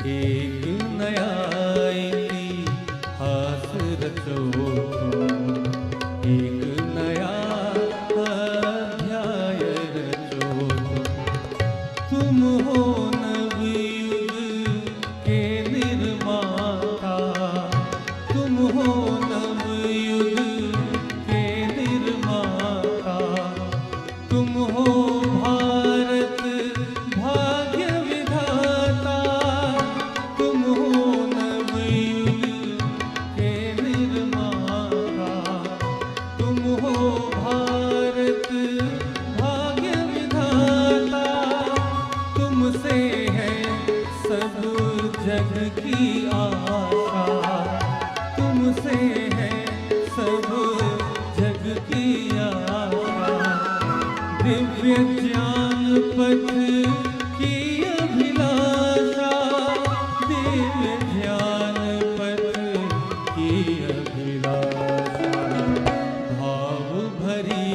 एक नया इतिहास रचो तुम, एक नया अध्याय रचो तुम हो नवयुग के निर्माता, तुम हो नवयुग के निर्माता, तुम हो भारत भाग्य विधाता, तुम हो नवयुग के निर्माता, तुम हो भारत भाग्य विधाता, तुमसे है सब जग की आशा, तुमसे है सब जग की आशा, दिव्य ज्ञान पथ की अभिलाषा, दिव्य ज्ञान पथ की अभिलाषा, भाव भरी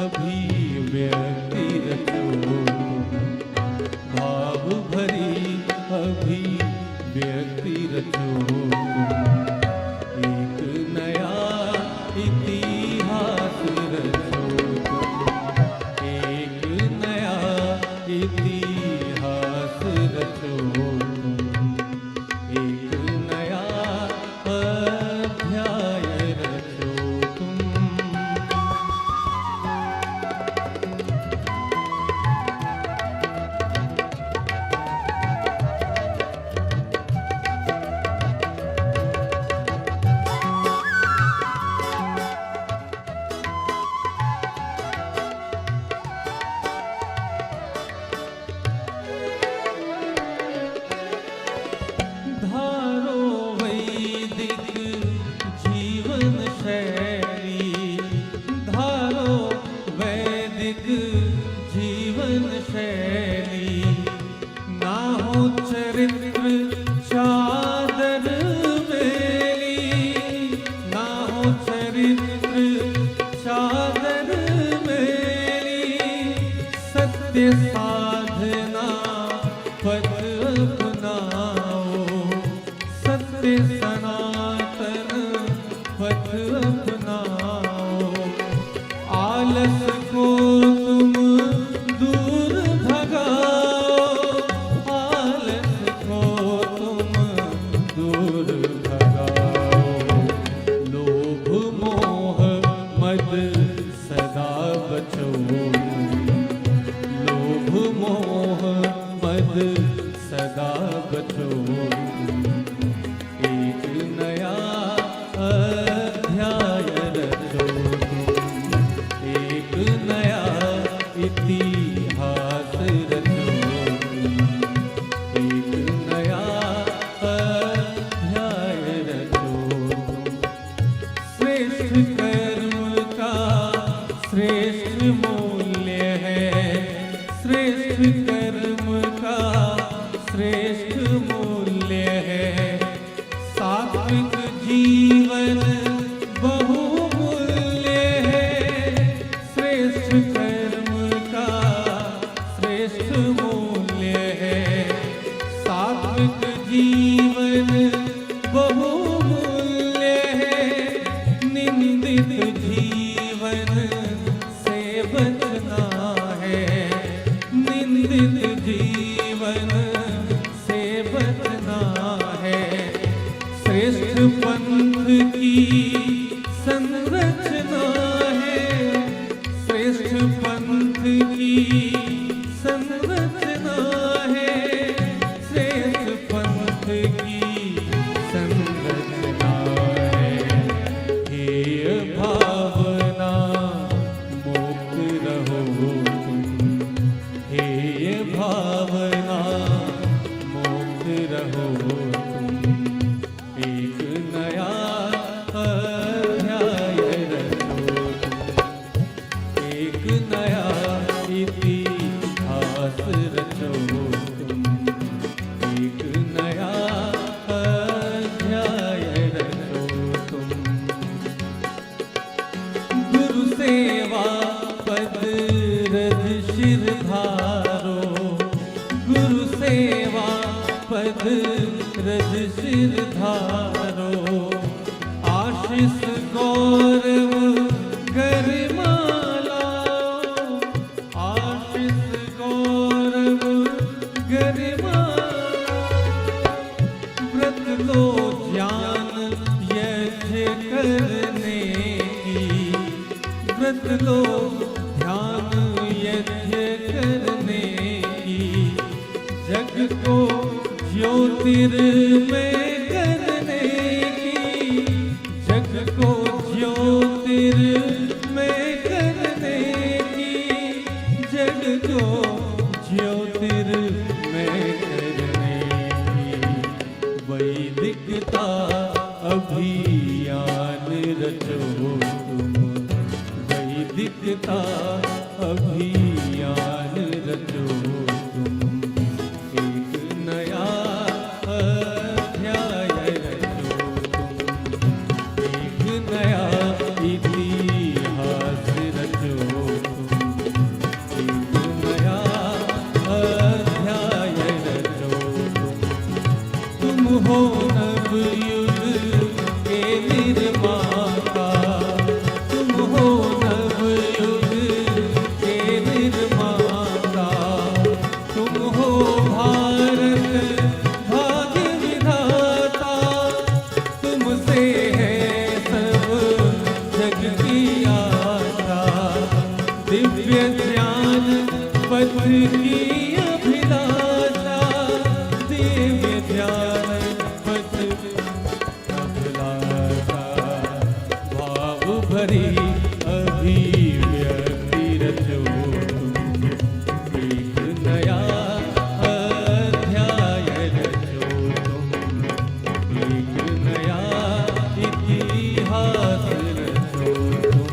अभिव्यक्ति रचो तुम, भाव भरी अभिव्यक्ति रचो तुम, एक नया इतिहास रचो तुम, एक नया इतिहास रचो तुम, एक नया अध्याय रचो तुम। धारो वैदिक जीवन शैली, धारो वैदिक जीवन शैली, ना हो चरित्र चादर मेली, ना हो चरित्र चादर मेली, सत्य साधना पथ अपनाओ, सत्य सनातन पथ अपनाओ, आलस को तुम दूर भगाओ, आलस को तुम दूर भगाओ, लोभ मोह मद सदा बचो, लोभ मोह मद सदा बचो, एक नया अध्याय रचो तुम, एक नया इतिहास रचो तुम, एक नया अध्याय रचो तुम। श्रेष्ठ कर्म का श्रेष्ठ मूल्य है, श्रेष्ठ कर्म का श्रेष्ठ मूल्य है, सात्विक जीवन बहुमूल्य है, श्रेष्ठ कर्म का श्रेष्ठ मूल्य है, सात्विक जीवन बहुमूल्य है, निंदित जीवन से बचना है, निंदित जीवन से बचना है, श्रेष्ठ पंथ की संरचना है, श्रेष्ठ पंथ की संरचना है, श्रेष्ठ पंथ की संरचना है, हेय भावना मुक्त रहो तुम, हेय भावना मुक्त रहो तुम, एक नया अध्याय रचो तुम, एक नया इतिहास रचो तुम, एक नया अध्याय रचो तुम। गुरु सेवा पद रज शिर धारो, सिर धारो, आशीष गौरव गरिमा लाओ, आशीष गौरव गरिमा लाओ। व्रत लो ज्ञान यज्ञ करने की, व्रत लो ध्यान यज्ञ करने की, जग को ज्योतिर्मय करने की, जग को ज्योतिर्मय करने की, जग को ज्योतिर्मय करने की। वैदिकता अभियान रचो तुम, वैदिकता अभियान रचो तुम। एक नया अध्याय रचो तुम, एक नया इतिहास रचो तुम, एक नया अध्याय रचो तुम। तुम हो नवयुग के निर्माता, तुम हो नवयुग के निर्माता, तुम हो भारत भाग्य विधाता। तुमसे है सब जग की आशा, दिव्य ज्ञान पथ की अभिलाषा, दिव्य ज्ञान पथ अभिलाषा। भाव भरी अभिव्यक्ति रचो तुम, एक नया अध्याय रचो तुम, एक नया इतिहास रचो तुम,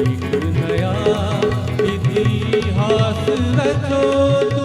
एक नया इतिहास रचो तुम।